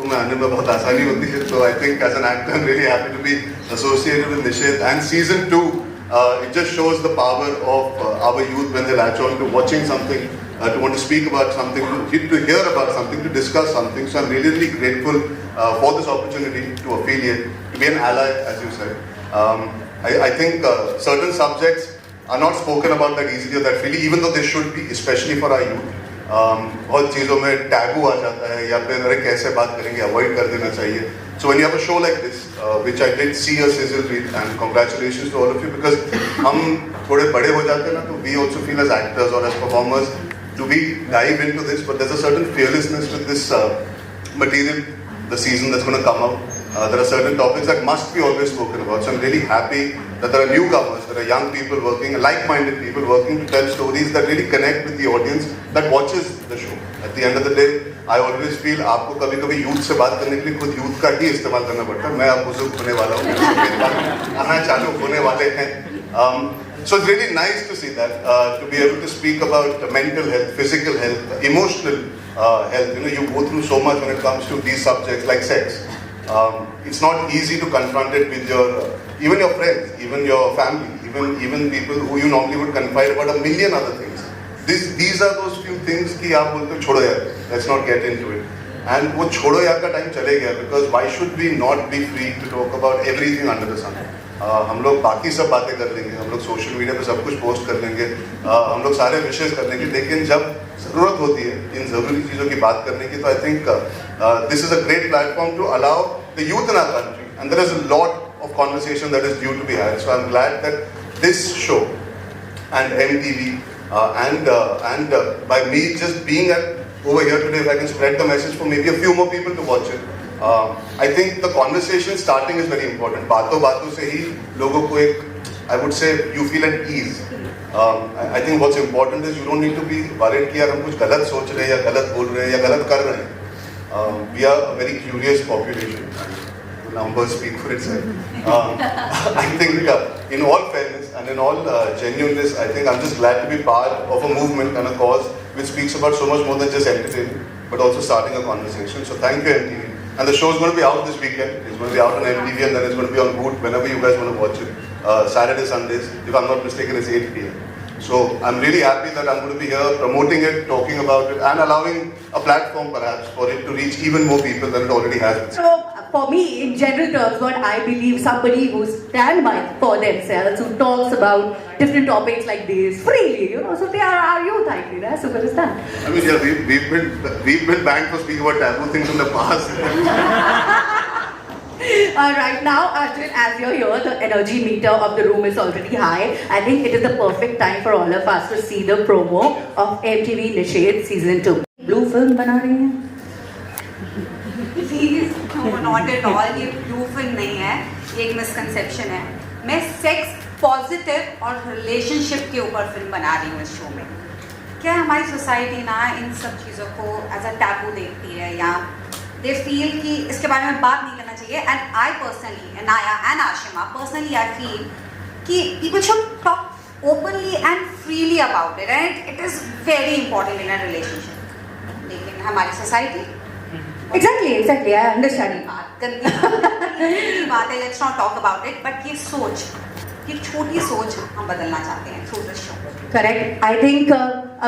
में आने में बहुत आसानी होती है. So I think as an actor I'm really happy to be associated with Nishit. And season 2, it just shows the power of our youth when they latch on to watching something, to want to speak about something, to hear about something, to discuss something. So I'm really, really grateful for this opportunity to affiliate, to be an ally, as you said. I think certain subjects are not spoken about that easily or that freely, even though they should be, especially for our youth. बहुत चीज़ों में taboo आ जाता है या फिर अरे कैसे बात करेंगे, अवॉइड कर देना चाहिए. So when you have a show like this, which I did see a sizzle reel, and congratulations to all of you, because हम थोड़े बड़े हो जाते हैं ना, तो we also feel as actors or as performers to be dive into this, but there's a certain fearlessness with this material, the season that's going to come out. There are certain topics that must be always spoken about. So I'm really happy that there are newcomers, there are young people working, like-minded people working to tell stories that really connect with the audience that watches the show. At the end of the day, I always feel आपको कभी-कभी youth से बात करने के लिए खुद youth का ही इस्तेमाल करना पड़ता है. मैं अब बुजुर्ग होने वाला हूँ, आना चालू होने वाले हैं. So it's really nice to see that, to be able to speak about mental health, physical health, emotional health. You know, you go through so much when it comes to these subjects like sex. It's not easy to confront it with your, even your friends, even your family, even people who you normally would confide about a million other things. These are those few things कि आप बोलते हो छोड़ो यार, let's not get into it. And वो छोड़ो यार का time चले गया, because why should we not be free to talk about everything under the sun? हम लोग बाकी सब बातें कर लेंगे, हम लोग सोशल मीडिया पे सब कुछ पोस्ट कर लेंगे, हम लोग सारे विशेष कर लेंगे, लेकिन जब ज़रूरत होती है इन ज़रूरी चीज़ों की बात करने की, तो I think this is a great platform to allow the youth in our country, and there is a lot of conversation that is due to be had. So I'm glad that this show and MTV and by me just being over here today, if I can spread the message for maybe a few more people to watch it. I think the conversation starting is very important. बातों बातों से ही लोगों को एक, I would say, you feel at ease. I think what's important is you don't need to be worried कि यार हम कुछ गलत सोच रहे हैं या गलत बोल रहे हैं या गलत कर रहे हैं. We are a very curious population. The numbers speak for itself. I think in all fairness and in all genuineness, I think I'm just glad to be part of a movement and a cause which speaks about so much more than just entertainment, but also starting a conversation. So thank you, MTV. And the show is going to be out this weekend. It's going to be out on MTV, and then it's going to be on Boot whenever you guys want to watch it. Saturday, Sundays, if I'm not mistaken, it's 8 p.m. So I'm really happy that I'm going to be here promoting it, talking about it, and allowing a platform perhaps for it to reach even more people than it already has. So for me, in general terms, what I believe, somebody who stands by for themselves, who talks about different topics like this freely, you know, so they are our youth, I feel, as simple as that. I mean, yeah, we've been banned for speaking about taboo things in the past. Right now, Arjun, as you're here, the energy meter of the room is already high. I think it is the perfect time for all of us to see the promo of MTV Nishit Season 2. Blue film बना रही हैं? Please, no, not at all. ये blue film नहीं है, ये एक misconception है. मैं sex positive और relationship के ऊपर फिल्म बना रही हूँ इस शो में. क्या हमारी society ना इन सब चीज़ों को as a taboo देखती है या they feel कि इसके बारे में बात नहीं करना चाहिए. And I personally, Anaya and Ashima, personally I feel कि people should talk openly and freely about it, and it is very important in a relationship. लेकिन हमारी society Exactly, I understand. बात करनी बात है, let's not talk about it, but ये सोच, ये छोटी सोच हम बदलना चाहते हैं through this show. Correct. I think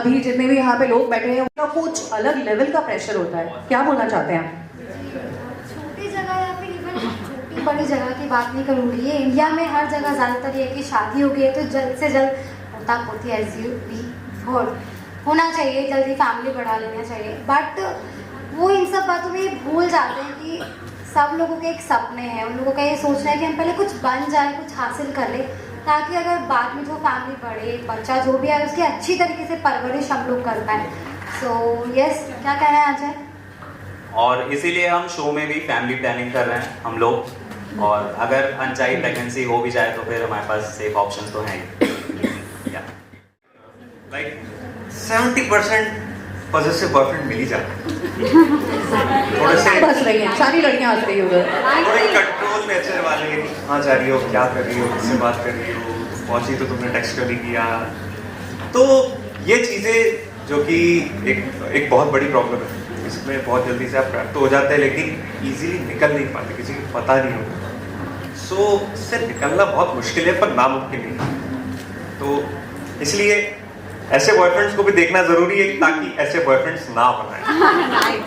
अभी जितने भी यहाँ पे लोग बैठे हैं उनका कुछ अलग लेवल का प्रेशर होता है. क्या बोलना चाहते हैं? छोटी जगह या फिर इवन छोटी बड़ी जगह की बात नहीं करूँगी. ये इंडिया में हर जगह ज़्यादातर ये कि शादी हो गई है तो जल्द से जल्द पोता पोती एज यू बी होना चाहिए, जल्दी फैमिली बढ़ा लेना चाहिए. बट वो इन सब बातों में भूल जाते हैं कि सब लोगों के एक सपने हैं. उन लोगों का ये सोचना है कि हम पहले कुछ बन जाए, कुछ हासिल कर ले, ताकि अगर बाद में जो फैमिली बढ़े, बच्चा जो भी है उसकी अच्छी तरीके से परवरिश हम लोग कर पाए. सो यस, क्या कहना है अजय? और इसीलिए हम शो में भी फैमिली प्लानिंग कर रहे हैं हम लोग, और अगर अनचाही प्रेगनेंसी हो भी जाए तो फिर हमारे पास सेफ ऑप्शन तो हैं ही. लाइक 70% पॉजिटिव बॉयफ्रेंड मिल ही जाता है. थोड़े से हंस रही हैं, सारी लड़कियां हंस रही हैं उधर. थोड़े कंट्रोल नेचर वाले, कहाँ जा रही हो, क्या कर रही हो, किससे बात कर रही हो, पहुंची तो तुमने टेक्स्ट कर ही किया. तो ये चीज़ें जो कि एक बहुत बड़ी प्रॉब्लम है जिसमें बहुत जल्दी से आप प्राप्त हो जाते हैं लेकिन इजीली निकल नहीं पाते, किसी को पता नहीं होता। सो इससे निकलना बहुत मुश्किल है पर नामुमकिन नहीं। तो इसलिए ऐसे बॉयफ्रेंड्स को भी देखना जरूरी है ताकि ऐसे बॉयफ्रेंड्स ना बनाए।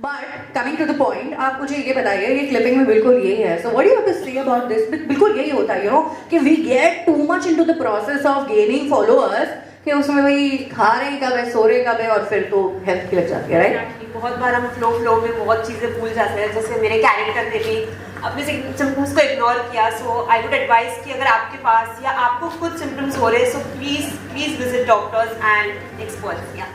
But coming to the point, आप मुझे ये बताइए, ये क्लिपिंग में बिल्कुल यही है, so what do you have to say about this? बिल्कुल यही होता है, यू नो, कि we get too much into the process of gaining followers, कि उसमें वही खा रहे कब है, सो रहे कब है, और फिर तो हेल्थ की लग जाती है, राइट? बहुत बार हम फ्लो में बहुत चीज़ें भूल जाते हैं, जैसे मेरे कैरेक्टर ने भी अपने सिम्टम्स को इग्नोर किया। सो आई वुड एडवाइस कि अगर आपके पास या आपको खुद सिम्टम्स हो रहे हैं, so please visit doctors and experts. या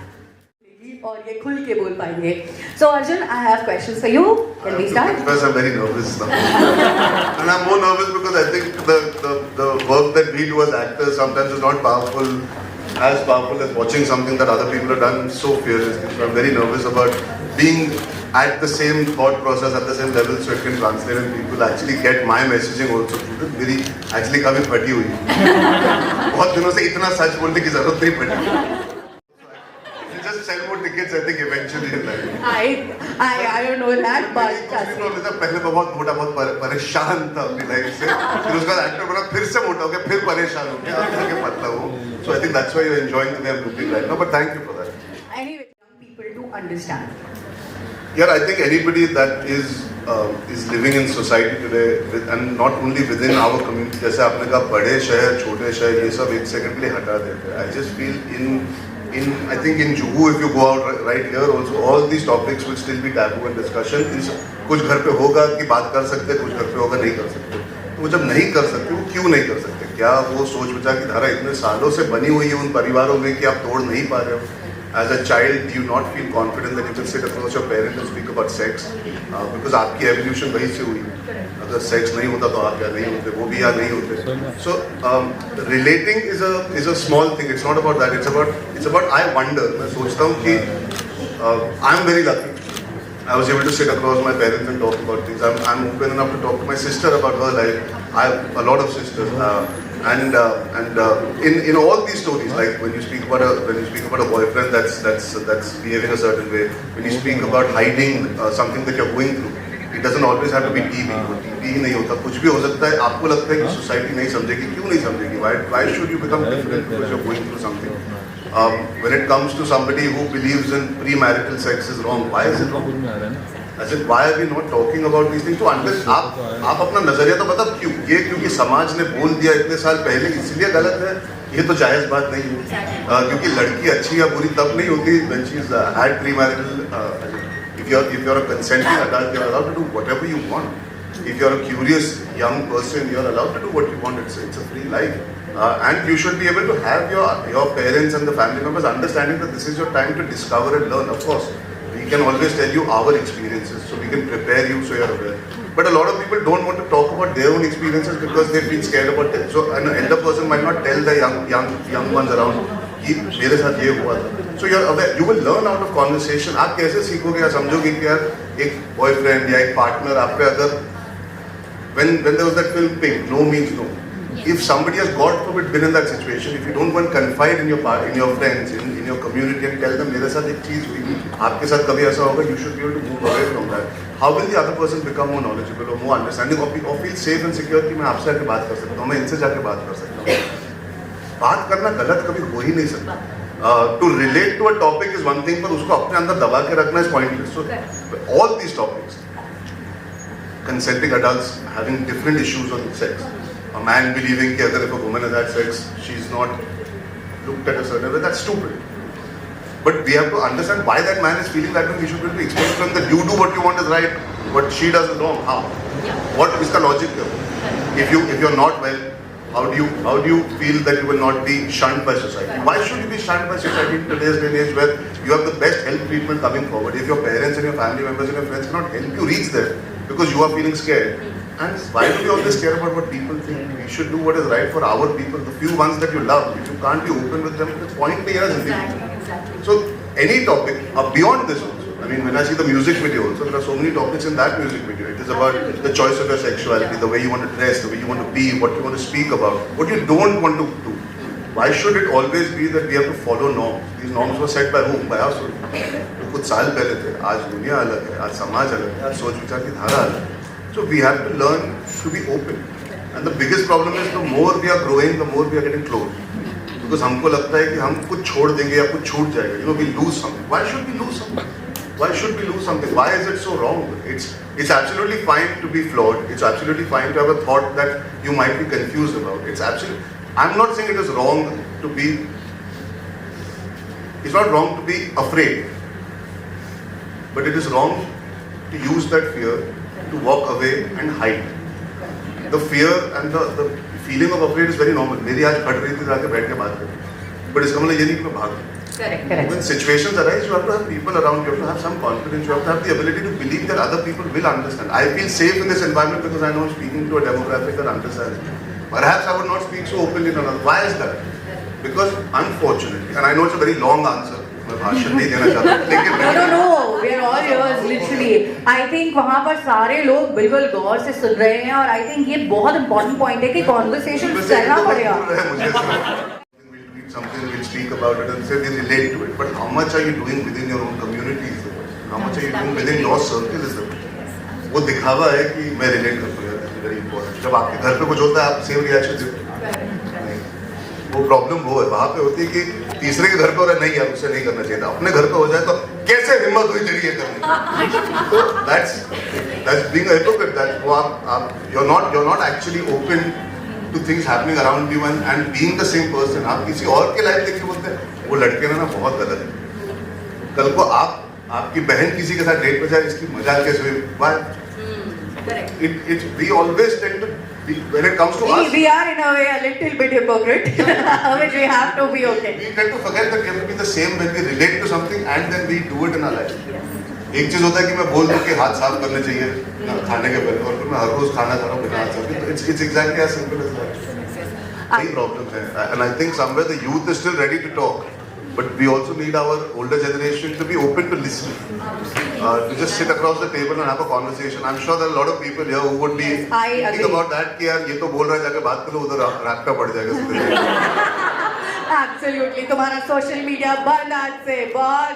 और ये खुल के बोल पाएंगे। So Arjun, I have questions for you. Can we start? Because I'm very nervous now. And I'm more nervous because I think the work that we do as actors sometimes is not as powerful as watching something that other people have done so fearlessly. So I'm very nervous about being at the same thought process, at the same level, so it can translate and people actually get my messaging also through this. मेरी actually काफी फटी हुई है। बहुत दिनों से इतना सच बोलने की जरूरत नहीं पड़ी। Just sell more tickets, I think eventually in life. I don't know that, but trust me. पहले तो बहुत मोटा, बहुत परेशान था अपनी लाइफ से, फिर उसका एक्टर बना, फिर से मोटा हो गया, फिर परेशान हो गया, अब जाके पतला हूँ. So I think that's why you're enjoying the way I'm looking right now. But thank you for that. Anyway, young people to understand. Yeah, I think anybody that is living in society today, and not only within our community, जैसे आपने कहा बड़े शहर, छोटे शहर, ये सब एक सेकंड के लिए हटा देते हैं. I just feel I think in Juhu, if you go out right here also, all these topics will still be taboo and discussion. कुछ घर पे होगा कि बात कर सकते हैं, कुछ घर पे होगा नहीं कर सकते. तो वो जब नहीं कर सकते, वो क्यों नहीं कर सकते? क्या वो सोच विचार की धारा इतने सालों से बनी हुई है उन परिवारों में कि आप तोड़ नहीं पा रहे हो? As a child, do you not feel confident that you can sit across your parents and speak about sex? Because आपकी evolution वहीं से हुई. अगर सेक्स नहीं होता तो आप या नहीं होते, वो भी या नहीं होते. So relating is a small thing. It's not about that. It's about I wonder. मैं सोचता हूँ कि I'm very lucky. I was able to sit across my parents and talk about things. I'm open enough to talk to my sister about her life. I have a lot of sisters. And in all these stories, like when you speak about a boyfriend that's behaving a certain way, when you speak about hiding something that you're going through, it doesn't always have to be TV. TV ही नहीं होता, कुछ भी हो सकता है. आपको लगता है कि सोसाइटी नहीं समझेगी, क्यों नहीं समझेगी? Why should you become different because you're going through something? When it comes to somebody who believes in premarital sex is wrong, why is it wrong? As in, why are we not talking about these things? तो unless आप अपना नजरिया तो बता क्यों? ये क्योंकि समाज ने बोल दिया इतने साल पहले इसलिए गलत है? ये तो जायज बात नहीं है. क्योंकि लड़की अच्छी या बुरी तब नहीं होती when she's had premarital. If you're a consenting adult, you're allowed to do whatever you want. If you're a curious young person, you're allowed to do what you want. It's a free life. And you should be able to have your parents and the family members understanding that this is your time to discover and learn. Of course, we can always tell you our experiences, so we can prepare you so you're aware. But a lot of people don't want to talk about their own experiences because they feel scared about it. So an elder person might not tell the young ones around कि मेरे साथ ये हुआ था. So you're aware. You will learn out of conversation. आप कैसे सीखोगे या समझोगे कि यार एक boyfriend या एक partner आप पे अगर when there was that film Pink, no means no. If somebody has, God forbid, been in that situation, if you don't want to confide in your friends, in your community and tell them मेरे साथ एक चीज हुई, आपके साथ कभी ऐसा होगा, you should be able to move away from that. How will the other person become more knowledgeable or more understanding or feel safe and secure कि मैं आपसे आके बात कर सकता हूँ, मैं इनसे जाके बात कर सकता हूँ. बात करना गलत कभी हो ही नहीं सकता. To relate to a topic is one thing, पर उसको अपने अंदर दबा के रखना is pointless. So all these topics, consenting adults having different issues on sex, a man believing कि अगर if a woman has had sex, she's not looked at a certain way, that's stupid. But we have to understand why that man is feeling that way. We should be able to explain to him that you do what you want is right, what she does is wrong. How? What is the logic there? If you're not well, how do you feel that you will not be shunned by society? Why should you be shunned by society in today's day and age where you have the best health treatment coming forward? If your parents and your family members and your friends cannot help you reach there because you are feeling scared, and why do we always care about what people think? We should do what is right for our people, the few ones that you love. If you can't be open with them, the point नहीं है ज़िंदगी. So any topic beyond this also. I mean, when I see the music video also, there are so many topics in that music video. It is about the choice of your sexuality, the way you want to dress, the way you want to be, what you want to speak about, what you don't want to do. Why should it always be that we have to follow norms? These norms were set by whom? By us. जो कुछ साल पहले थे, आज दुनिया अलग है, आज समाज अलग है, आज सोच विचार की धारा अलग है. So we have to learn to be open. And the biggest problem is the more we are growing, the more we are getting closed. Because हमको लगता है कि हम कुछ छोड़ देंगे या कुछ छूट जाएगा. You know, we lose something. Why should we lose something? Why should we lose something? Why is it so wrong? It's absolutely fine to be flawed. It's absolutely fine to have a thought that you might be confused about. It's absolutely. I'm not saying it is wrong to be. It's not wrong to be afraid. But it is wrong to use that fear to walk away and hide. The fear and the feeling of afraid is very normal. मेरी आज फट रही थी जाके बैठ के बात करें. But इसका मतलब ये नहीं कि मैं भाग. Correct. When situations arise, you have to have people around. You have to have some confidence. You have to have the ability to believe that other people will understand. I feel safe in this environment because I know I'm speaking to a demographic that understands. Perhaps I would not speak so openly in another. Why is that? Because unfortunately, and I know it's a very long answer. मैं भाषण नहीं देना चाहता हूँ, लेकिन No. We are all yours, literally. I think वहाँ पर सारे लोग बिल्कुल गौर से सुन रहे हैं और I think ये बहुत important point है कि conversation चलना पड़ेगा. Something we'll speak about it and say we relate to it. But how much are you doing within your own community is the question. How much are you doing within your circle is the question. वो दिखावा है कि मैं relate करता हूँ. That's very important. जब आपके घर पे कुछ होता है, आप same reaction देते हो. वो प्रॉब्लम वो है, वहाँ पे होती है कि तीसरे के घर पे हो रहा है, नहीं यार उससे नहीं करना चाहिए था. अपने घर पे हो जाए तो कैसे हिम्मत हुई तेरी ये करने. तो that's being a hypocrite. That वो आप you're not actually open to things happening around you and being the same person. आप किसी और के लाइफ देख के बोलते हैं वो लड़के ना बहुत गलत है. कल को आपकी बहन किसी के साथ डेट पे जाए, इसकी मजाक कैसे हुई? Why? We always tend to when it comes to us. We are in a way a little bit hypocrite, which we have to be okay. We tend to forget that we have to be the same when we relate to something and then we do it in our life. एक चीज होता है कि मैं बोल दूं कि हाथ साफ करने चाहिए खाने के पहले और फिर मैं हर रोज खाना खा रहा हूँ बिना हाथ साफ किए. It's exactly as simple as that. वही प्रॉब्लम है, and I think somewhere the youth is still ready to talk, but we also need our older generation to be open to listen, to just sit across the table and have a conversation. I'm sure there are a lot of people here who would be thinking about that कि यार ये तो बोल रहा है जाके बात करो, उधर रैप का पड़ जाएगा. Absolutely. तुम्हारा social media बंद आज से, बहुत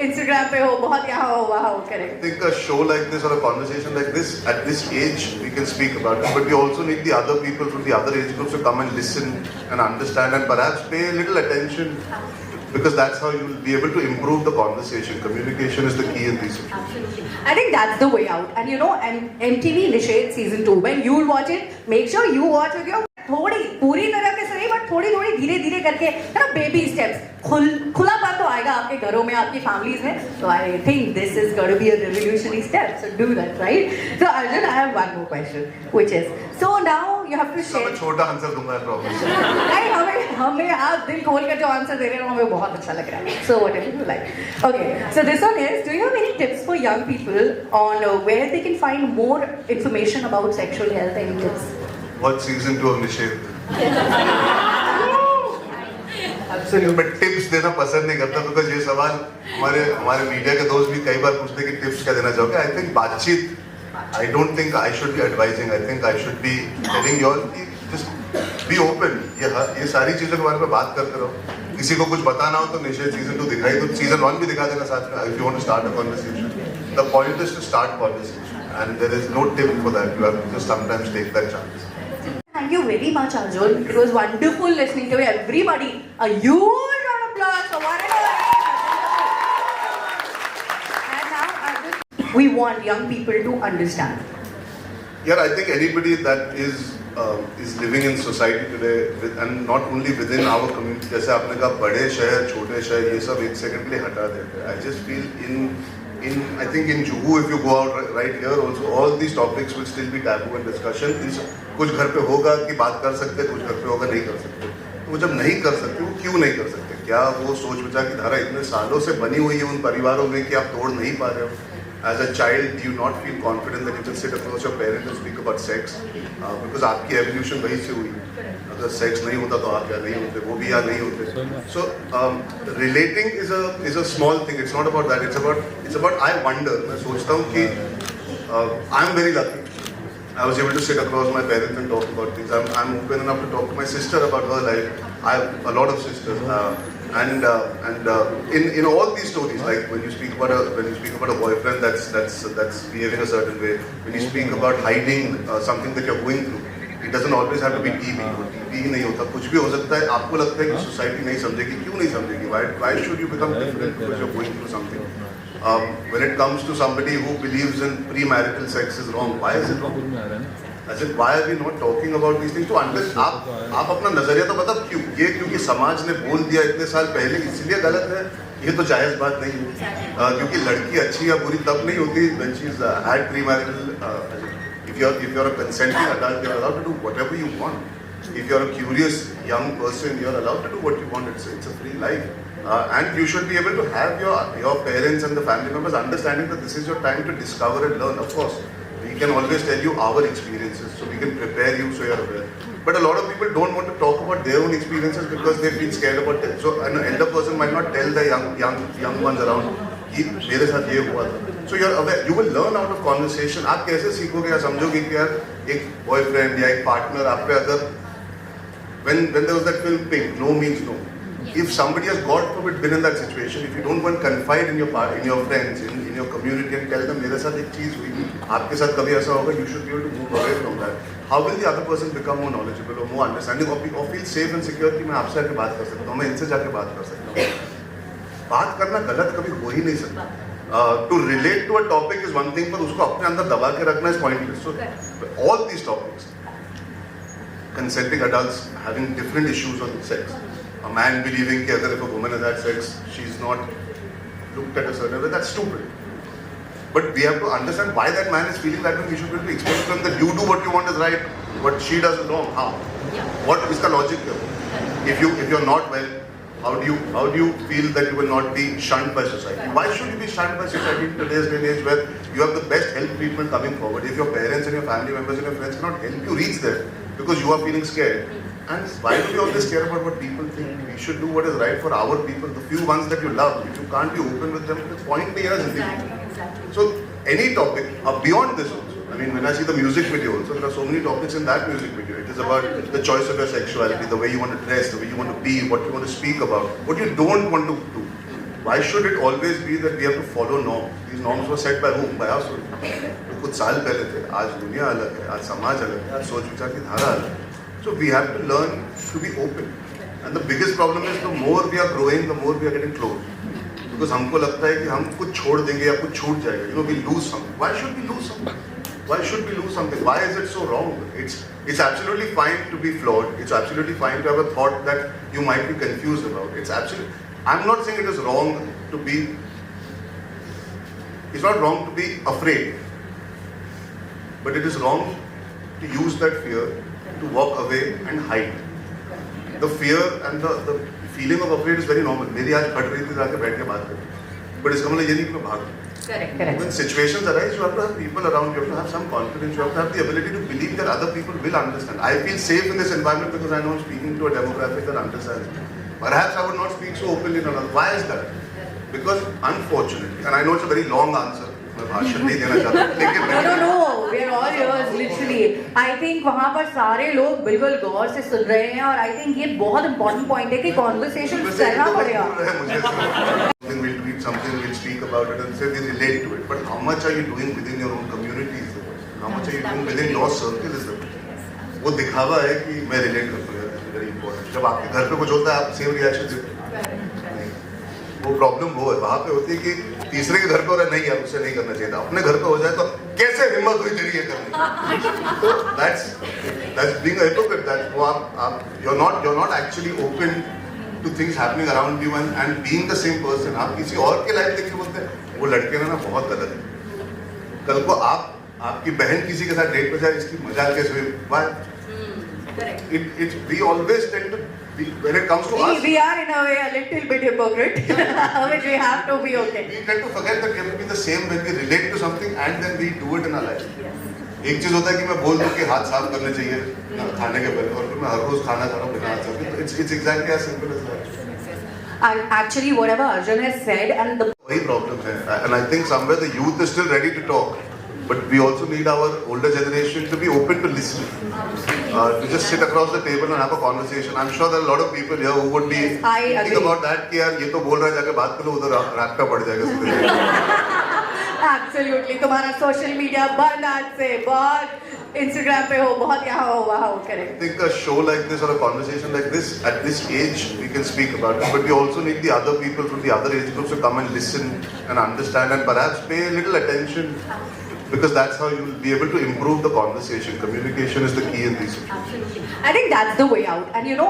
Instagram पे हो, बहुत यहाँ हो, वहाँ हो, correct. I think a show like this or a conversation like this, at this age, we can speak about it, but we also need the other people from the other age groups to come and listen and understand and perhaps pay a little attention, because that's how you'll be able to improve the conversation. Communication is the key in these situations. Absolutely. I think that's the way out. And you know, MTV Nishad season 2, when you'll watch it, make sure you watch with your थोड़ी पूरी तरह के सही, but थोड़ी धीरे धीरे करके है ना, बेबी स्टेप्स. खुलापन तो आएगा आपके घरों में, आपकी फैमिलीज में. So I think this is going to be a revolutionary step. So do that, right? So Arjun, I have one more question, which is, so now you have to share. मैं छोटा answer दूंगा, I promise. नहीं, हमें आप दिल खोल कर जो आंसर दे रहे हो हमें बहुत अच्छा लग रहा है. So whatever you like. Okay, so this one is, do you have any tips for young people on where they can find more information about sexual health? Any tips? Watch season 2 of Nishad. Absolutely. मैं tips देना पसंद नहीं करता, because ये सवाल हमारे media के दोस्त भी कई बार पूछते हैं कि टिप्स क्या देना चाहोगे. आई थिंक बातचीत, I don't think I should be advising. I think I should be telling you all कि just be open. ये सारी चीजों के बारे में बात करते रहो. किसी को कुछ बताना हो तो निश्चय सीजन 2 दिखाई दो, सीजन 1 भी दिखा देना साथ में. If you want to start a conversation, the point is to start conversation, and there is no tip for that. You have to just sometimes take that chance. Thank you very much, Arjun. It was wonderful listening to everybody. A huge round of applause for whatever. And now, Arjun, we want young people to understand. Yeah, I think anybody that is living in society today, and not only within our community, जैसे आपने कहा बड़े शहर, छोटे शहर, ये सब एक सेकंड के लिए हटा देते हैं. I just feel I think in Juhu, if you go out right here also, all these topics will still be taboo and discussion. कुछ घर पे होगा कि बात कर सकते, कुछ घर पे होगा नहीं कर सकते. तो वो जब नहीं कर सकते, वो क्यों नहीं कर सकते? क्या वो सोच विचार की धारा इतने सालों से बनी हुई है उन परिवारों में कि आप तोड़ नहीं पा रहे हो? As a child, do you not feel confident that you can sit across your parent and speak about sex? Because आपकी evolution वहीं से हुई. अगर सेक्स नहीं होता तो आप या नहीं होते, वो भी या नहीं होते. So relating is a small thing. It's not about that. It's about I wonder. मैं सोचता हूँ कि I'm very lucky. I was able to sit across my parents and talk about things. I'm open enough to talk to my sister about her life. I have a lot of sisters. in all these stories, like when you speak about a boyfriend that's behaving a certain way, when you speak about hiding something that you're going through, it doesn't always have to be TV. वो TV ही नहीं होता, कुछ भी हो सकता है. आपको लगता है कि society नहीं समझेगी, क्यों नहीं समझेगी? Why should you become different because you're going through something? When it comes to somebody who believes in premarital sex is wrong, why is it wrong? As in, why are we not talking about these things? तो आप अपना नजरिया तो बता क्यों? ये क्योंकि समाज ने बोल दिया इतने साल पहले इसलिए गलत है? ये तो जायज बात नहीं है. क्योंकि लड़की अच्छी या बुरी तब नहीं होती when she's had premarital. If you're a consenting adult, you're allowed to do whatever you want. If you're a curious young person, you're allowed to do what you want. It's a free life. And you should be able to have your parents and the family members understanding that this is your time to discover and learn. Of course, we can always tell you our experiences, so we can prepare you so you're aware. But a lot of people don't want to talk about their own experiences because they feel scared about it. So an elder person might not tell the young ones around कि मेरे साथ ये हुआ था. So you're aware. You will learn out of conversation. आप कैसे सीखोगे या समझोगे कि यार एक boyfriend या एक partner आप पे अगर when there was that film Pink, no means no. If somebody has God forbid been in that situation, if you don't go and confide in your friends, in your community and tell them मेरे साथ एक चीज हुई, आपके साथ कभी ऐसा होगा, you should be able to move away from that. How will the other person become more knowledgeable or more understanding or feel safe and secure कि मैं आपसे आके बात कर सकता हूँ, मैं इनसे जाके बात कर सकता हूँ. बात करना गलत कभी हो ही नहीं सकता. To relate to a topic is one thing, पर उसको अपने अंदर दबा के रखना is pointless. So all these topics, consenting adults having different issues on sex, a man believing कि अगर if a woman has had sex, she's not looked at a certain way, that's stupid. But we have to understand why that man is feeling that way. We should be able to explain to him that you do what you want is right, what she does is wrong. How? What is the logic here? If you're not well, how do you feel that you will not be shunned by society? Why should you be shunned by society in today's day and age where you have the best health treatment coming forward? If your parents and your family members and your friends cannot help you reach there because you are feeling scared, and why do we always care about what people think? We should do what is right for our people, the few ones that you love. If you can't be open with them, the point be here. So any topic beyond this also. I mean, when I see the music video also, there are so many topics in that music video. It is about the choice of your sexuality, the way you want to dress, the way you want to be, what you want to speak about, what you don't want to do. Why should it always be that we have to follow norms? These norms were set by whom? By us. कुछ साल पहले थे. आज दुनिया अलग है, आज समाज अलग है, आज सोच विचार की धारा अलग है. So we have to learn to be open. And the biggest problem is the more we are growing, the more we are getting close. Because हमको लगता है कि हम कुछ छोड़ देंगे या कुछ छूट जाएगा. You know, we lose something. Why should we lose something? Why should we lose something? Why is it so wrong? It's absolutely fine to be flawed. It's absolutely fine to have a thought that you might be confused about. I'm not saying it is wrong to be. It's not wrong to be afraid. But it is wrong to use that fear to walk away and hide. The fear and the feeling of afraid is very normal. मेरी आज फट रही थी जाके बैठ के बात करें. But इसका मतलब ये नहीं कि मैं भाग. Correct. When situations arise, you have to have people around. You have to have some confidence. You have to have the ability to believe that other people will understand. I feel safe in this environment because I know I'm speaking to a demographic that understands me. Perhaps I would not speak so openly in another. Why is that? Because unfortunately, and I know it's a very long answer. मैं भाषण नहीं देना चाहता, लेकिन No, we are all yours, literally. I think वहाँ पर सारे लोग बिल्कुल गौर से सुन रहे हैं और I think ये बहुत important point है कि conversation करना पड़ेगा. We'll tweet something, we'll speak about it and say we relate to it. But how much are you doing within your own community is the question. How much are you doing within your circle is the question. वो दिखावा है कि मैं relate करता हूँ, it's very important. जब आपके घर पे कुछ होता है, आप same reaction देते हैं. वो प्रॉब्लम वो है, वहाँ पे होती है कि तीसरे के घर पे हो रहा है, नहीं यार उससे नहीं करना चाहिए था. अपने घर पे हो जाए तो कैसे हिम्मत हुई तेरी ये करने की? तो that's being a hypocrite. That वो आप you're not actually open to things happening around you and being the same person. आप किसी और के लाइफ देख के बोलते हैं वो लड़के ना बहुत गलत है. कल को आपकी बहन किसी के साथ डेट पे जाए, इसकी मजाक कैसे हुई? Why? We always tend to. When it comes to us, we are in a way a little bit hypocrite, which we have to be okay. We tend to forget that we have to be the same when we relate to something and then we do it in our life. एक चीज होता है कि मैं बोल दूं कि हाथ साफ करने चाहिए खाने के पहले, और फिर मैं हर रोज खाना खा रहा हूँ बिना हाथ साफ. It's exactly as simple as that. Actually, whatever Arjun has said and the वही प्रॉब्लम है, and I think somewhere the youth is still ready to talk, but we also need our older generation to be open to listening, to just sit across the table and have a conversation. I'm sure there are a lot of people here who would be I thinking agree. about that कि यार ये तो बोल रहा है जाके बात करो उधर रैपटा पड़ जाएगा सीधे. Absolutely. तुम्हारा social media बंद आज से, बहुत Instagram पे हो, बहुत यहाँ हो, वहाँ हो, I correct. think a show like this or a conversation like this, at this age, we can speak about it. But we also need the other people from the other age groups to come and listen and understand and perhaps pay a little attention, because that's how you'll be able to improve the conversation. Communication is the key in these situations. Absolutely. I think that's the way out. And you know,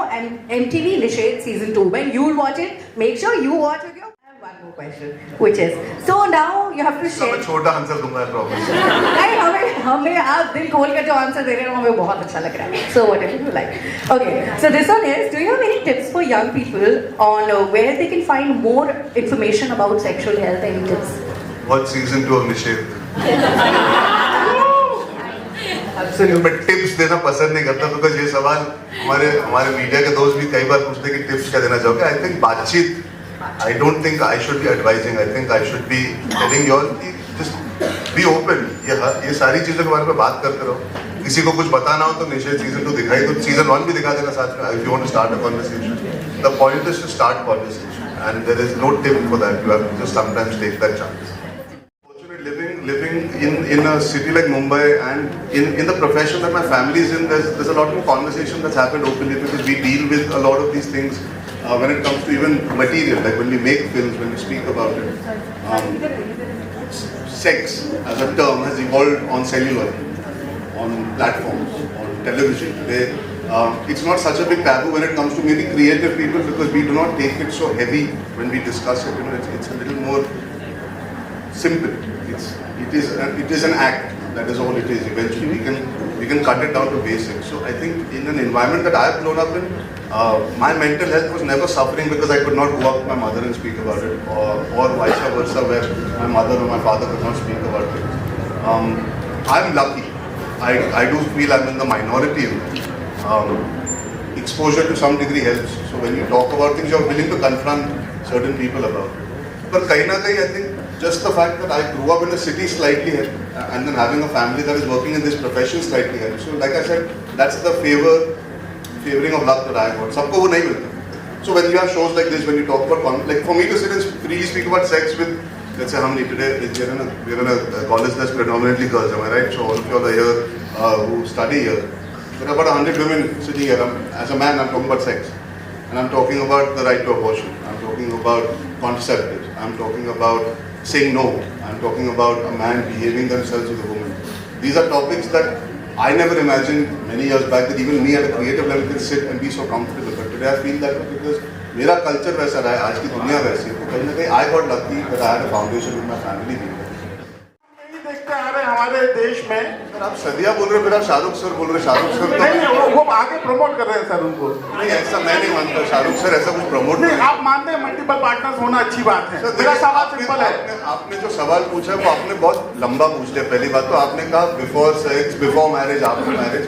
MTV Nishad season 2, when you'll watch it, make sure you watch with your. I have one more question, which is, so now you have to So share. मैं छोटा answer दूंगा I promise. नहीं हमें आप दिल खोल कर जो आंसर दे रहे हो हमें बहुत अच्छा लग रहा है. So whatever you like. Okay, so this one is, do you have any tips for young people on where they can find more information about sexual health? Any tips? Watch season 2 of Nishad. Absolutely. मैं tips देना पसंद नहीं करता, because ये सवाल हमारे media के दोस्त भी कई बार पूछते हैं कि टिप्स क्या देना चाहोगे. आई थिंक बातचीत, I don't think I should be advising, I think I should be telling you all कि जस्ट बी ओपन. ये सारी चीजों के बारे में बात करते रहो. किसी को कुछ बताना हो तो निश्चय सीजन 2 दिखाई दो, सीजन 1 भी दिखा देना साथ में. If you want to start a conversation, the point is to start conversation and there is no tip for that. You have to just sometimes take that chance. Living in a city like Mumbai and in the profession that my family is in, there's a lot more conversation that's happened openly, because we deal with a lot of these things when it comes to even material, like when we make films, when we speak about it. Sex as a term has evolved on cellular, on platforms, on television. It's not such a big taboo when it comes to maybe creative people, because we do not take it so heavy when we discuss it. You know, it's a little more simple. It is an act. That is all it is. Eventually, we can cut it down to basics. So I think in an environment that I have grown up in, my mental health was never suffering because I could not go up to my mother and speak about it, or vice versa, where my mother or my father could not speak about it. I'm lucky. I do feel I'm in the minority in that. Exposure to some degree helps. So when you talk about things, you're willing to confront certain people about it. But kahin na kahin, I think just the fact that I grew up in a city slightly helped, and then having a family that is working in this profession slightly helped. So like I said, that's the favoring of luck that I got. Sabko wo nahi milta. So when you have shows like this, when you talk about, like for me to sit and freely speak about sex with, let's say, Hamni, today we're in a college that's predominantly girls, am I right? So all of you all are here who study here. There are about 100 women sitting here. As a man, I'm talking about sex. And I'm talking about the right to abortion. I'm talking about contraceptives. I'm talking about saying no. I'm talking about a man behaving themselves with a woman. These are topics that I never imagined many years back that even me at a creative level can sit and be so comfortable. But today I feel that because मेरा culture वैसा रहा है, आज की दुनिया वैसी है, तो कहीं ना कहीं I got lucky that I had a foundation with my family. नहीं देखते आ रहे हमारे देश में. सर आप सदिया बोल रहे हो, फिर आप शाहरुख सर बोल रहे हो. शाहरुख सर नहीं, वो आगे प्रमोट कर रहे हैं सर उनको. नहीं, ऐसा मैं नहीं मानता. शाहरुख सर ऐसा कुछ प्रमोट नहीं, आप मानते हैं मल्टीपल पार्टनर्स होना अच्छी बात है. मेरा सवाल सिंपल है. आपने जो सवाल पूछा वो आपने बहुत लंबा पूछ लिया. पहली बात तो आपने कहा before sex, before marriage, after marriage.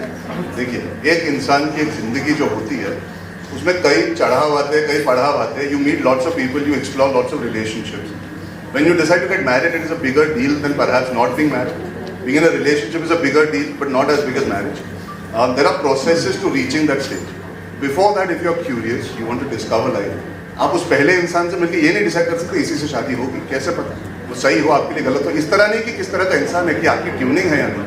देखिए, एक इंसान की एक जिंदगी जो होती है उसमें कई चढ़ाव आते हैं, कई पढ़ाव आते हैं. You meet lots of people, you explore lots of relationships. When you decide to get married, it is a bigger deal than perhaps not being married. Being in a relationship is a bigger deal, but not as big as marriage. There are processes to reaching that stage. Before that, if you are curious, you want to discover life, आप उस पहले इंसान से मिलकर ये नहीं decide कर सकते इसी से शादी होगी. कैसे पता वो सही हो, आपके लिए गलत हो? इस तरह नहीं कि किस तरह का इंसान है, कि आपकी ट्यूनिंग है या नहीं.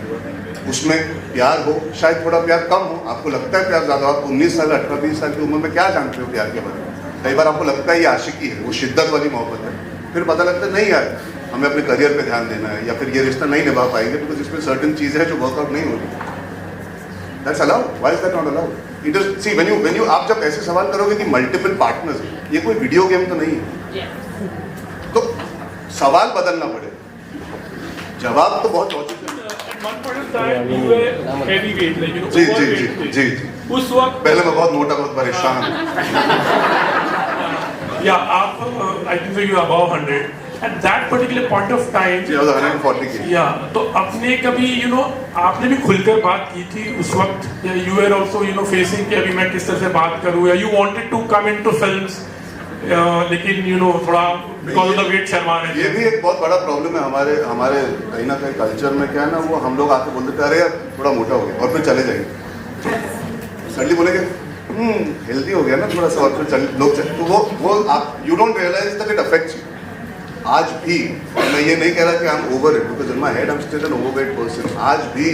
उसमें प्यार हो, शायद थोड़ा प्यार कम हो. आपको लगता है प्यार ज़्यादा. आप 19 साल 18-20 साल की उम्र में क्या जानते हो प्यार के बारे में? कई बार आपको लगता है ये आशिकी है, वो शिद्दत वाली मोहब्बत है. फिर पता लगता है नहीं यार, हमें अपने करियर पे ध्यान देना है, या फिर ये रिश्ता नहीं निभा पाएंगे बिकॉज इसमें सर्टेन चीज़ें हैं जो वर्कआउट नहीं होगी. That's allowed. Why is that not allowed? It is see when you आप जब ऐसे सवाल करोगे कि मल्टीपल पार्टनर्स, ये कोई वीडियो गेम तो नहीं है. तो सवाल बदलना पड़े, जवाब तो बहुत लॉजिकल. जी जी जी जी जी. उस वक्त पहले मैं बहुत मोटा, बहुत परेशान. या आप I think you above 100 at that particular point of time. 140 की. या तो अपने कभी आपने भी खुलकर बात की थी उस वक्त, यू आर आल्सो फेसिंग कि अभी मैं किस तरह से बात करूं, या you wanted to come into films लेकिन यू नो थोड़ा बिकॉज ऑफ द वेट शर्मा रहे ये भी एक बहुत बड़ा प्रॉब्लम है हमारे हमारे कहीं ना कहीं कल्चर में। क्या है ना, वो हम लोग आके बोल देते हैं अरे यार थोड़ा मोटा हो गया, और फिर चले जाएंगे। सडनली बोलेंगे हेल्दी हो गया ना थोड़ा सा, और फिर लोग तो वो आप you don't realise that it affects you. आज भी मैं ये नहीं कह रहा कि I am over it, because in my head I am still an overweight person. आज भी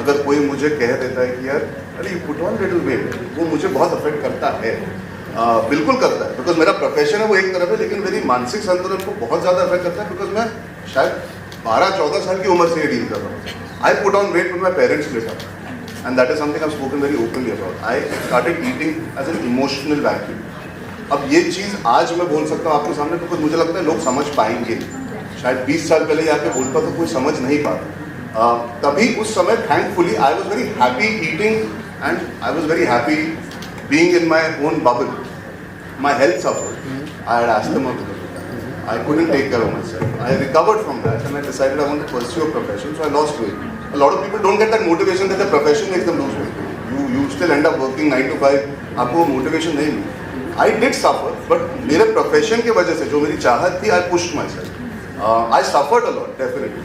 अगर कोई मुझे कह देता है कि यार अरे you put on little weight, वो मुझे बहुत अफेक्ट करता है। बिल्कुल करता है, बिकॉज मेरा प्रोफेशन है वो एक तरफ है, लेकिन मेरी मानसिक संतुलन को बहुत ज़्यादा अफेक्ट करता है, बिकॉज मैं शायद 12-14 साल की उम्र से ये डील कर रहा हूँ। I put on weight when my parents split up, and that is something I have spoken very openly about. I started eating as an emotional vacuum. अब ये चीज़ आज मैं बोल सकता हूँ आपके सामने, बिकॉज मुझे लगता है लोग समझ पाएंगे। शायद 20 साल पहले आके बोलता तो कोई समझ नहीं पाता। तभी उस समय thankfully I was very happy eating, and I was very happy being in my own bubble. My health suffered. I had asthma because of that. I couldn't take care of myself. I recovered from that, and I decided I want to pursue a profession, so I lost weight. A lot of people don't get that motivation that the profession makes them lose weight. You still end up working 9 to 5. आपको motivation नहीं मिली. I did suffer, but मेरे profession के वजह से जो मेरी चाहत थी, I pushed myself. I suffered a lot, definitely.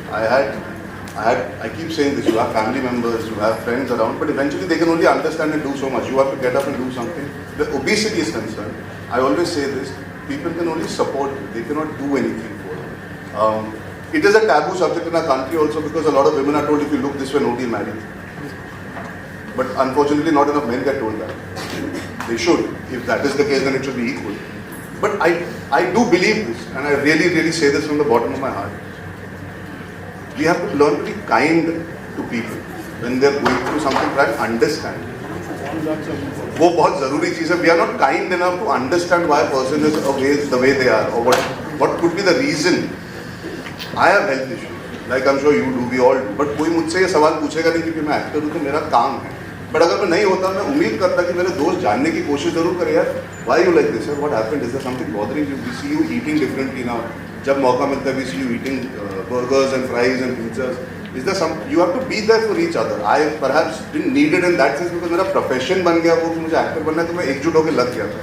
I keep saying this, you have family members, you have friends around, but eventually they can only understand and do so much. You have to get up and do something. The obesity is concerned, I always say this, people can only support you, they cannot do anything for you. It is a taboo subject in our country also, because a lot of women are told if you look this way, nobody will marry you. But unfortunately not enough men get told that. They should. If that is the case, then it should be equal. But I do believe this, and I really, really say this from the bottom of my heart. We have to learn to be kind to people when they are going through something, try and understand. वो बहुत ज़रूरी चीज़ है. We are not kind enough to understand why a person is the way they are, or what could be the reason. I have health issues, like I'm sure you do, we all do. But कोई मुझसे ये सवाल पूछेगा नहीं, क्योंकि मैं actor हूँ तो मेरा काम है. बट अगर मैं नहीं होता, मैं उम्मीद करता कि मेरे दोस्त जानने की कोशिश जरूर करें, यार why you like this, what happened, is there something bothering you, we see you eating differently now. जब मौका मिलता है, we see you eating burgers and fries and pizzas. Is there some, you have to be there for each other. I perhaps didn't need it in that sense, because मेरा profession बन गया वो कि मुझे एक्टर बनना है, तो मैं एकजुट होकर लग गया था.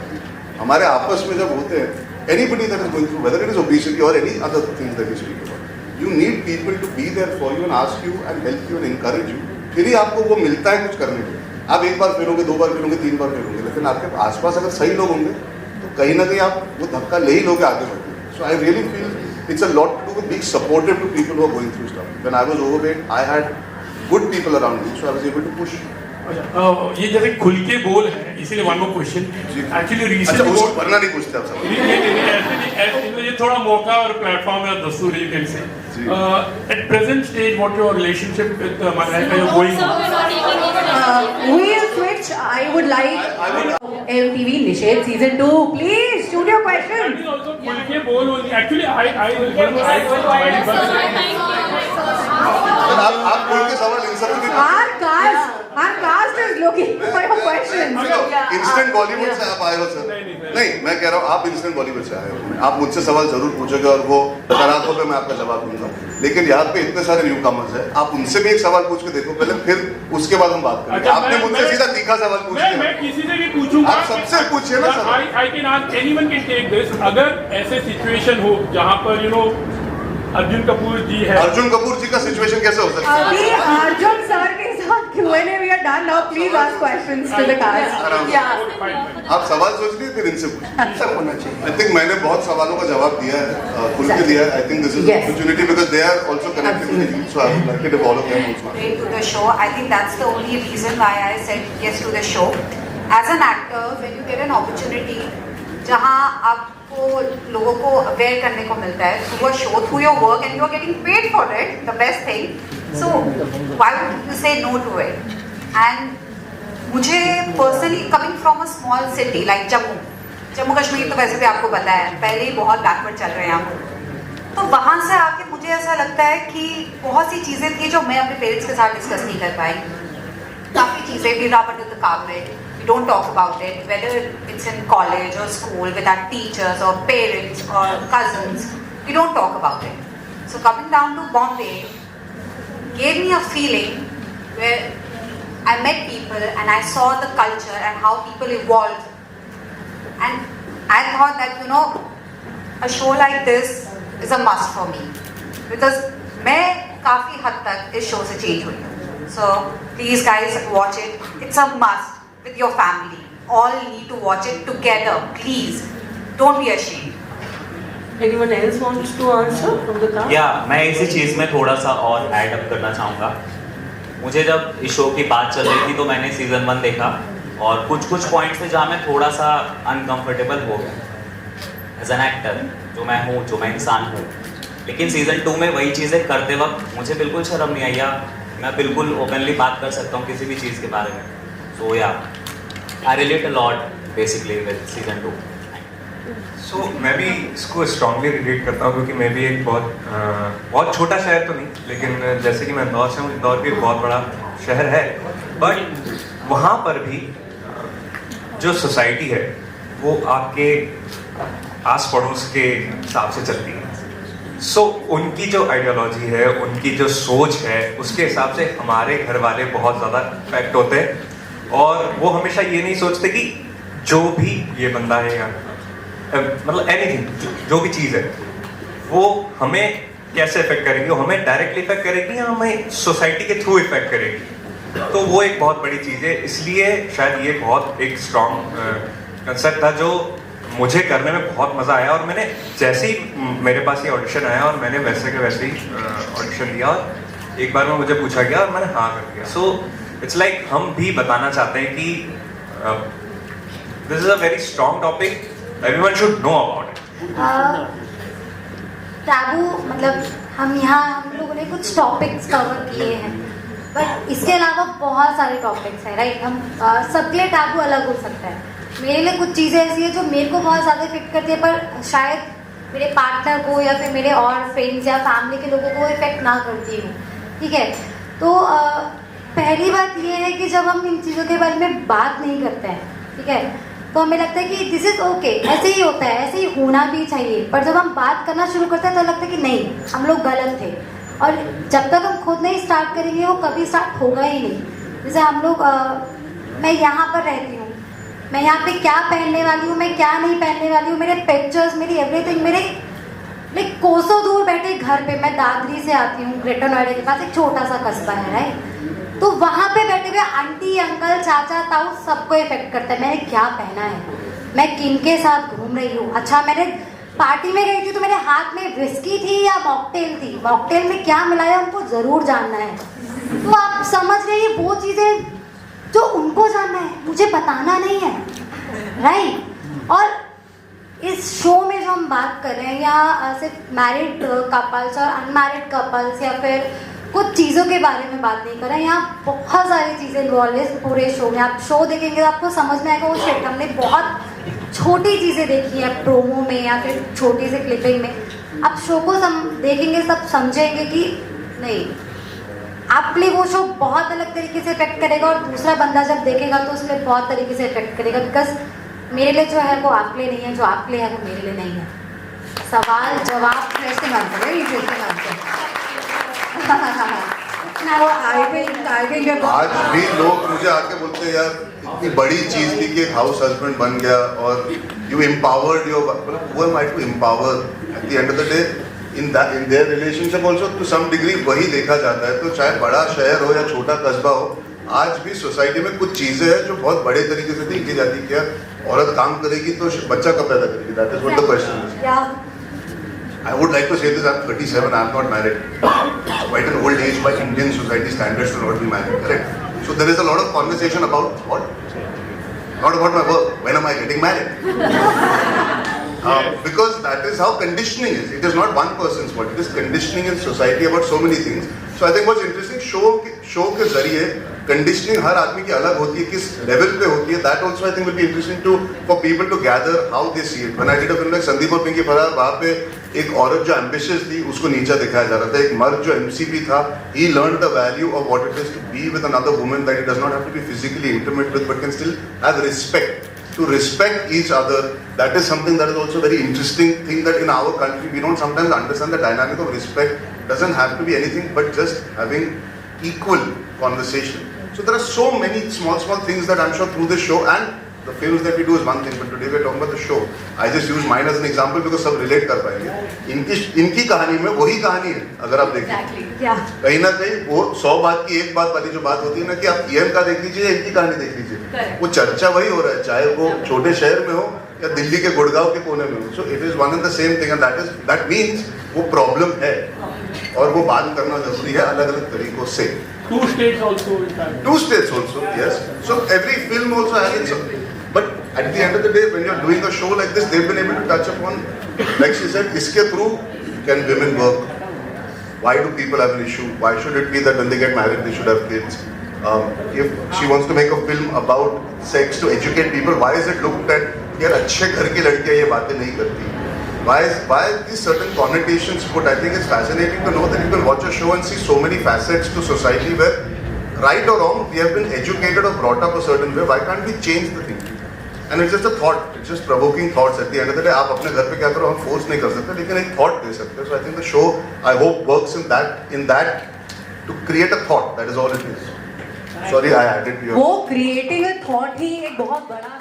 हमारे आपस में जब होते हैं, anybody that is going through, whether it is obesity or any other things that we speak about, you need people to be there for you and ask you and help you and encourage you. फिर ही आपको वो मिलता है कुछ करने के लिए. आप एक बार फेलोगे, 2 बार फेलोगे, 3 बार फेलोगे, लेकिन आपके आसपास अगर सही लोग होंगे तो कहीं ना कहीं आप वो धक्का ले ही लोगे आगे बढ़ते. So I really feel it's a lot to do with being supportive to people who are going through stuff. When I was overweight, I had good people around me, so I was able to push. ये जैसे खुल के बोल है, इसीलिए one more question. Actually recently अच्छा, वरना नहीं पूछते आप सब. ऐसे ये थोड़ा मौका और प्लेटफॉर्म है दस्तूर, you can say. At present stage, what your relationship with Malaika is going on? We'll switch. I would like MTV Nishad season 2. Please shoot your questions. Also खुल के बोल. Actually, आप बोल के सवाल इन सब में. Our cast is looking for your questions. Instant Bollywood से आप आए हो सर? नहीं, मैं कह रहा हूँ आप इंस्टेंट बॉलीवुड से आए हो. आप मुझसे सवाल जरूर पूछोगे और वो तराकों पे मैं आपका जवाब दूंगा. लेकिन यहाँ पे इतने सारे न्यू कमर्स हैं, आप उनसे भी एक सवाल पूछ के देखो पहले, फिर उसके बाद हम बात करेंगे. आपने मुझसे सीधा तीखा सवाल पूछ लिया. मैं किसी से भी पूछूंगा. आप सबसे पूछिए ना sir. I can ask anyone can take this. अगर ऐसे सिचुएशन हो जहाँ पर you know अर्जुन कपूर जी है. अर्जुन कपूर जी का सिचुएशन कैसे हो सकता है? अभी अर्जुन सर के साथ Q&A we are done now. Please ask questions to the cast. आप सवाल सोच लिए फिर इनसे पूछिए. सब होना चाहिए. I think मैंने बहुत सवालों का जवाब दिया है, खुल के दिया है. I think this is an opportunity because they are also connected with the youth, so I would like it if all of them also. To the show, I think that's the only reason why I said yes to the show. As an actor, when you get an opportunity, जहाँ आपको लोगों को aware करने को मिलता है through a show, through your work, and you are getting paid for it, the best thing. So why would you say no to it? And मुझे personally coming from a small city like Jammu Kashmir, तो वैसे भी आपको पता है पहले ही बहुत backward चल रहे हैं हम, तो वहाँ से आके मुझे ऐसा लगता है कि बहुत सी चीज़ें थी जो मैं अपने पेरेंट्स के साथ डिस्कस नहीं कर पाई. काफ़ी चीज़ें we rub under the carpet. We don't talk about it, whether it's in college or school with our teachers or parents or cousins. We don't talk about it. So coming down to Bombay gave me a feeling where I met people and I saw the culture and how people evolve. And I thought that, you know, a show like this is a must for me. Because मैं काफ़ी हद तक इस show से change हुई हूँ. So please guys watch it. It's a must with your family. All need to watch it together. Please don't be ashamed. Anyone else wants to answer from the cast? या मैं इसी चीज़ में थोड़ा सा और ऐड अप करना चाहूँगा. मुझे जब इस शो की बात चल रही थी तो मैंने सीज़न 1 देखा और कुछ पॉइंट्स थे जहाँ मैं थोड़ा सा अनकंफर्टेबल हो गया एज एन एक्टर, जो मैं हूँ, जो मैं इंसान हूँ. लेकिन सीज़न 2 में वही चीज़ें करते वक्त मुझे बिल्कुल शर्म नहीं आई, या मैं बिल्कुल ओपनली बात कर सकता हूँ किसी भी चीज़ के बारे में. सो या I relate a lot basically with season 2. सो मैं भी इसको स्ट्रांगली रिलेट करता हूँ क्योंकि मैं भी एक बहुत छोटा शहर तो नहीं, लेकिन जैसे कि मैं इंदौर से हूँ, इंदौर भी एक बहुत बड़ा शहर है, बट वहाँ पर भी जो सोसाइटी है वो आपके आस पड़ोस के हिसाब से चलती है. सो उनकी जो आइडियोलॉजी है, उनकी जो सोच है, उसके हिसाब से हमारे घर वाले बहुत ज़्यादा इफेक्ट होते हैं और वो हमेशा ये नहीं सोचते कि जो भी ये बंदा है या मतलब एनीथिंग, जो भी चीज़ है वो हमें कैसे इफेक्ट करेगी, वो हमें डायरेक्टली इफेक्ट करेगी या हमें सोसाइटी के थ्रू इफेक्ट करेगी. तो वो एक बहुत बड़ी चीज़ है. इसलिए शायद ये बहुत एक स्ट्रॉन्ग कंसेप्ट था जो मुझे करने में बहुत मज़ा आया. और मैंने जैसे ही मेरे पास ये ऑडिशन आया और मैंने वैसे के वैसे ही ऑडिशन दिया और एक बार में मुझे पूछा गया और मैंने हाँ कर दिया. सो इट्स लाइक हम भी बताना चाहते हैं कि this is a very strong topic, everyone should know about it. Taboo मतलब हम लोगों ने कुछ टॉपिक्स कवर किए हैं, बट इसके अलावा बहुत सारे टॉपिक्स हैं, राइट. हम सबके लिए टैबू अलग हो सकता है. मेरे लिए कुछ चीज़ें ऐसी है जो मेरे को बहुत ज़्यादा इफेक्ट करती है, पर शायद मेरे पार्टनर को या फिर मेरे और फ्रेंड्स या फैमिली के लोगों को इफेक्ट ना करती हूँ. ठीक है, तो पहली बात ये है कि जब हम इन चीज़ों के बारे में बात नहीं करते हैं, ठीक है, तो हमें लगता है कि दिस इज़ ओके, ऐसे ही होता है, ऐसे ही होना भी चाहिए. पर जब हम बात करना शुरू करते हैं तो लगता है कि नहीं, हम लोग गलत थे. और जब तक हम खुद नहीं स्टार्ट करेंगे वो कभी स्टार्ट होगा ही नहीं. जैसे हम लोग मैं यहाँ पर रहती हूँ, मैं यहाँ पे क्या पहनने वाली हूँ, मैं क्या नहीं पहनने वाली हूँ, मेरे पिक्चर्स, मेरी एवरीथिंग, मेरे कोसों दूर बैठे घर पे, मैं दादरी से आती हूँ, ग्रेटर नोएडा के पास एक छोटा सा कस्बा है, राइट. तो वहाँ पे बैठे हुए आंटी, अंकल, चाचा, ताऊ सबको इफेक्ट करता है मैंने क्या पहना है, मैं किन के साथ घूम रही हूँ. अच्छा, मैंने पार्टी में गई थी तो मेरे हाथ में विस्की थी या मॉकटेल थी, मॉकटेल में क्या मिलाया उनको ज़रूर जानना है. तो आप समझ रहे हैं वो चीज़ें जो उनको जानना है, मुझे बताना नहीं है, राइट. और इस शो में जो हम बात कर रहे हैं, या सिर्फ मैरिड कपल्स और अनमैरिड कपल्स या फिर कुछ चीज़ों के बारे में बात नहीं कर रहे हैं, यहाँ बहुत सारी चीज़ें इन्वॉल्व है पूरे शो में. आप शो देखेंगे तो आपको समझ में आएगा वो शिट हमने बहुत छोटी चीज़ें देखी है प्रोमो में या फिर छोटी सी क्लिपिंग में. आप शो को देखेंगे सब समझेंगे कि नहीं, आपके लिए वो शो बहुत अलग तरीके से इफेक्ट करेगा और दूसरा बंदा जब देखेगा तो उसके लिए बहुत तरीके से इफेक्ट करेगा. बिकॉज मेरे लिए जो है वो आपके लिए नहीं है, जो आपके लिए है वो मेरे लिए नहीं है. सवाल जवाब Interesting answer, very interesting answer. Now, I think you're आज भी लोग मुझे आके बोलते हैं यार इतनी बड़ी चीज थी कि एक हाउस हस्बैंड बन गया और you empowered your, who am I to empower? At the end of the day, in their relationship also to some degree वही देखा जाता है. तो चाहे बड़ा शहर हो या छोटा कस्बा हो, आज भी सोसाइटी में कुछ चीजें हैं जो बहुत बड़े तरीके से देखी जाती है. क्या औरत काम करेगी तो बच्चा कब पैदा करेगी? That is what the question is. Yeah. I would like to say this, I'm 37, I'm not married. Quite an old age by Indian society standards to not be married, correct? So there is a lot of conversation about what? Not about my work. When am I getting married? Because that is how conditioning is. It is not one person's fault. It is conditioning in society about so many things. So I think what's interesting, show के जरिए conditioning हर आदमी की अलग होती है, किस level पे होती है. That also I think will be interesting for people to gather how they see it. When I did a film like Sandeep और पिंकी फरार, वहाँ पे एक औरत जो ambitious थी उसको नीचा दिखाया जा रहा था. एक मर्द जो MCP था, he learned the value of what it is to be with another woman that he does not have to be physically intimate with, but can still have respect. To respect each other, that is something that is also very interesting thing that in our country we don't sometimes understand the dynamic of respect. Doesn't have to be anything but just having equal conversation. So there are so many small things that I'm sure through this show, and The films that we do is one thing, but today we're talking about the show. I just use mine as an example because सब relate कर पाएंगे. इनकी कहानी में वही कहानी है अगर आप देखें. Exactly. Yeah. कहीं ना कहीं वो 100 बात की एक बात वाली जो बात होती है ना कि आप ईएन का देख लीजिए या इनकी कहानी देख लीजिए. Correct. वो चर्चा वही हो रहा है, चाहे वो छोटे शहर में हो या दिल्ली के गुड़गांव के कोने में हो. So it is one and the same thing, and that means वो प्रॉब्लम है और वो बात करना जरूरी है अलग अलग तरीकों से. 2 states also in fact. 2 states also, yes. So every film also has its. But at the end of the day, when you're doing a show like this, they've been able to touch upon, like she said, iske through can women work? Why do people have an issue? Why should it be that when they get married, they should have kids? If she wants to make a film about sex to educate people, why is it looked at, यार अच्छे घर की लड़कियां ये बातें नहीं करती? Why these certain connotations put? I think it's fascinating to know that you can watch a show and see so many facets to society where, right or wrong, we have been educated or brought up a certain way. Why can't we change the thing? And it's just a thought. It's just provoking thoughts. At the end of the day, आप अपने घर पे क्या करो हम force नहीं कर सकते, लेकिन एक thought दे सकते. So I think the show, I hope, works in that to create a thought. That is all it is. Sorry, I added to your. वो creating a thought ही एक बहुत बड़ा